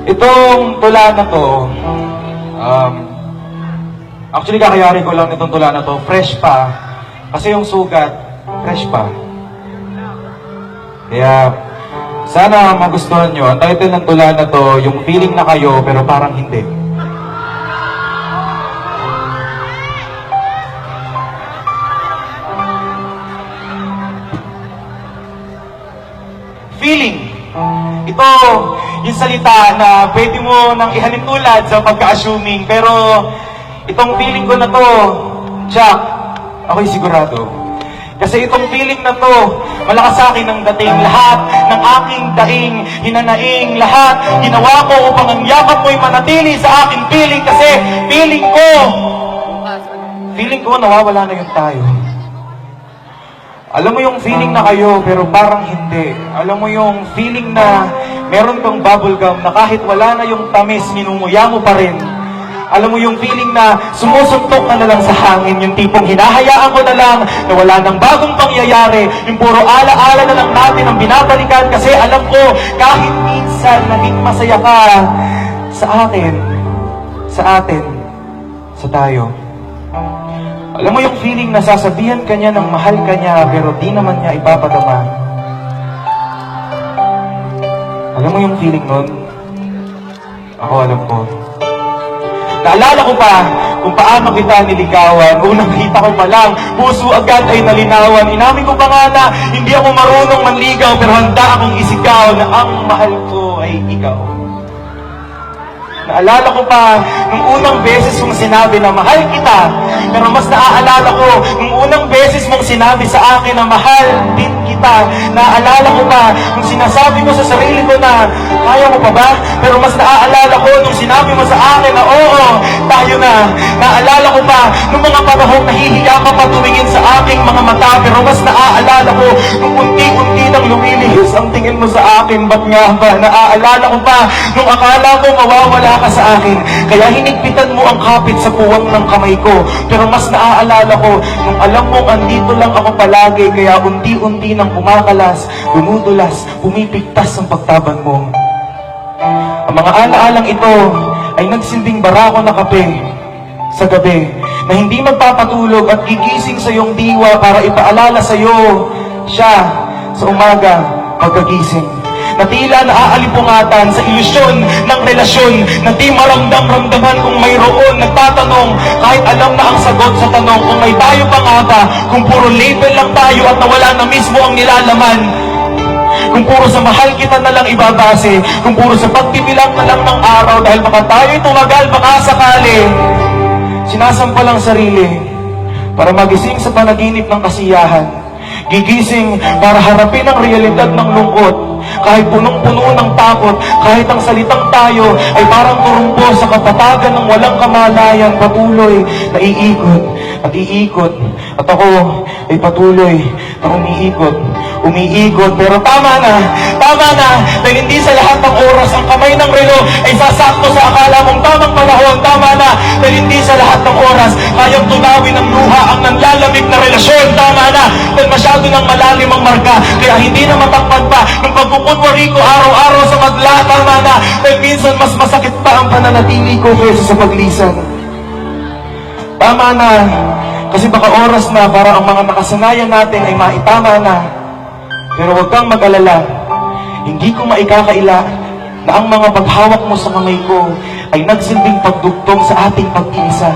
Itong tula na to, actually kakayari ko lang itong tula na to, fresh pa. Kasi yung sugat, fresh pa. Kaya, sana magustuhan nyo. Ang title ng tula na to, yung feeling na kayo, pero parang hindi. Feeling. Ito, yung salita na pwede mo nang ihalin tulad sa pagka-assuming. Pero, itong feeling ko na to, Jack, ako'y sigurado. Kasi itong feeling na to, malakas sa akin ang dating. Lahat ng aking daing, hinanaing, lahat ginawa ko upang ang yakap mo'y manatili sa aking feeling. Kasi feeling ko nawawala na yung tayo. Alam mo yung feeling na kayo, pero parang hindi. Alam mo yung feeling na meron kang bubblegum na kahit wala na yung tamis, minunguya mo pa rin. Alam mo yung feeling na sumusuntok ka na lang sa hangin, yung tipong hinahayaan ko na lang na wala nang bagong pangyayari, yung puro ala-ala na lang natin ang binabalikan kasi alam ko kahit minsan naging masaya ka sa atin, sa tayo. Alam mo yung feeling na sasabihan ka niya ng mahal ka niya pero di naman niya ipapadama. Alam mo yung feeling nun? Ako alam ko. Naalala ko pa kung paano kita niligawan. Unang kita ko pa lang, puso agad ay nalinawan. Inamin ko pa nga na hindi ako marunong manligaw pero handa akong isigaw na ang mahal ko ay ikaw. Naalala ko pa nung unang beses mong sinabi na mahal kita, pero mas naaalala ko nung unang beses mong sinabi sa akin na mahal din kita. Naalala ko pa nung sinasabi ko sa sarili ko na kaya mo pa ba? Pero mas naaalala ko nung sinabi mo sa akin na oo, tayo na. Naalala ko pa nung mga panahong nahihiya ka pa tumingin sa aking mga mata, pero mas naaalala ko nung unti-unti nang lumilihis ang tingin mo sa akin. Ba't nga ba? Naaalala ko pa nung akala ko mawawala ka sa akin, kaya hinigpitan mo ang kapit sa puwang ng kamay ko. Pero mas naaalala ko nung alam mong andito lang ako palagi, kaya unti-unti nang kumakalas, dumudulas, pumipigtas ang pagtaban mo. Ang mga alaalang ito ay nagsilbing barako na kape sa gabi na hindi magpapatulog at gigising sa iyong diwa para ipaalala sa iyo siya sa umaga pagkagising. Na tila naaalimpungatan sa ilusyon ng relasyon, na di maramdam-ramdaman kung mayroon nagtatanong, kahit alam na ang sagot sa tanong, kung may tayo pa nga ba, kung puro label lang tayo at nawala na mismo ang nilalaman, kung puro sa mahal kita na lang ibabase, kung puro sa pagbibilang na lang ng araw, dahil baka tayo'y tumagal, baka sakali, sinasampal ang sarili para magising sa panaginip ng kasiyahan, gigising para harapin ang realidad ng lungkot. Kahit punong-puno ng takot, kahit ang salitang tayo ay parang turumpo sa kapatagan ng walang kamalayan, patuloy na iikot at iikot. At ako ay patuloy na umiikot. Pero tama na, dahil hindi sa lahat ng oras ang kamay ng relo ay sasakto sa akala mong tamang panahon. Tama na, dahil hindi sa lahat ng oras kayang tunawin ng luha ang nanlalamig na relasyon. Tama na, dahil masyado ng malalim ang marka, kaya hindi na matakpan pa ng pagkukunwari ko araw-araw sa madla. Tama na, dahil minsan mas masakit pa ang pananatili ko kaysa sa paglisan. Tama na, kasi baka oras na para ang mga nakasanayan natin ay maitama na. Pero huwag kang mag-alala, hindi ko maikakaila na ang mga paghawak mo sa kamay ko ay nagsilbing pagdugtong sa ating pag-iisa.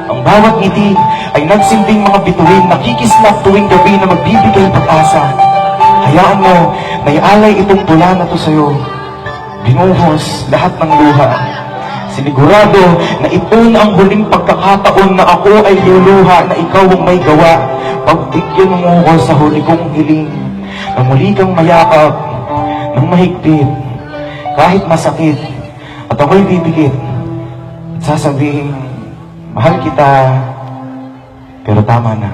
Ang bawat ngiti ay nagsilbing mga bituin na kikislap tuwing gabi na magbibigay pag-asa. Hayaan mo na ialay itong tula na to sa'yo. Binuhos lahat ng luha. Sinigurado na ito na ang huling pagkakataon na ako ay luluha na ikaw ang may gawa. Pagbigyan mo ko sa huli kong hiling na muli kang mayakap ng mahigpit kahit masakit, at ako'y bibigit at sasabihin, mahal kita, pero tama na.